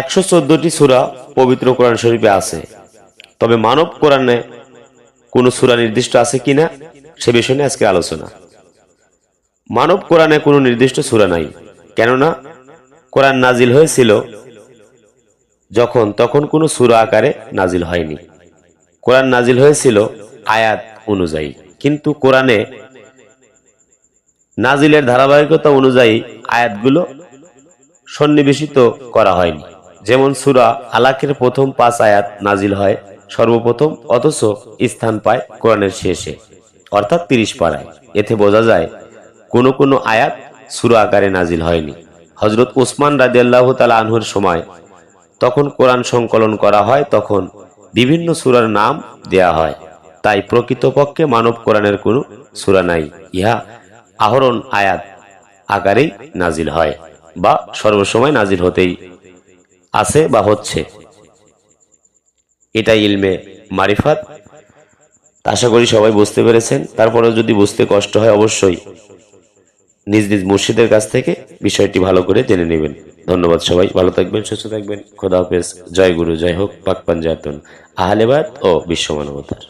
114টি সূরা পবিত্র কোরআন শরীফে আছে, তবে মানব কোরআনে কোন সূরা নির্দিষ্ট আছে কিনা সে বিষয় নিয়ে আজকে আলোচনা। মানব কোরআনে কোনো নির্দিষ্ট সূরা নাই, কেননা কোরআন নাজিল হয়েছিল তখন কোনো সূরা আকারে নাজিল হয়নি। কোরআন নাজিল হয়েছিল আয়াত অনুযায়ী, কিন্তু কোরআনে নাজিলের ধারাবাহিকতা অনুযায়ী আয়াতগুলো সন্নিবেশিত করা হয়নি। যেমন সূরা আলাকের প্রথম 5 আয়াত নাজিল হয় সর্বপ্রথম, অথচ স্থান পায় কোরআনের শেষে, অর্থাৎ 30 পারায়। এতে বোঝা যায় কোনো কোনো আয়াত সূরা আকারে নাজিল হয়নি। হযরত উসমান রাদিয়াল্লাহু তাআলা আনহুর সময় তখন কোরআন সংকলন করা হয়, তখন বিভিন্ন সূরার নাম দেয়া হয়। তাই প্রকৃতপক্ষে মানব কোরআনের কোনো সূরা নাই, ইহা আহরণ আয়াত আকারেই নাজিল হয় বা সর্বসময় নাজিল হতেই আছে বা হচ্ছে। এটাই ইলমে মারিফাত। আশা করি সবাই বুঝতে পেরেছেন। তারপরেও যদি বুঝতে কষ্ট হয় অবশ্যই নিজ নিজ মুর্শিদের কাছ থেকে বিষয়টি ভালো করে জেনে নেবেন। ধন্যবাদ সবাই, ভালো থাকবেন, সুস্থ থাকবেন। খোদা হাফেজ। জয় গুরু, জয় হোক পাক পাঞ্জাতন, আহলে বায়াত ও বিশ্ব মানবতার।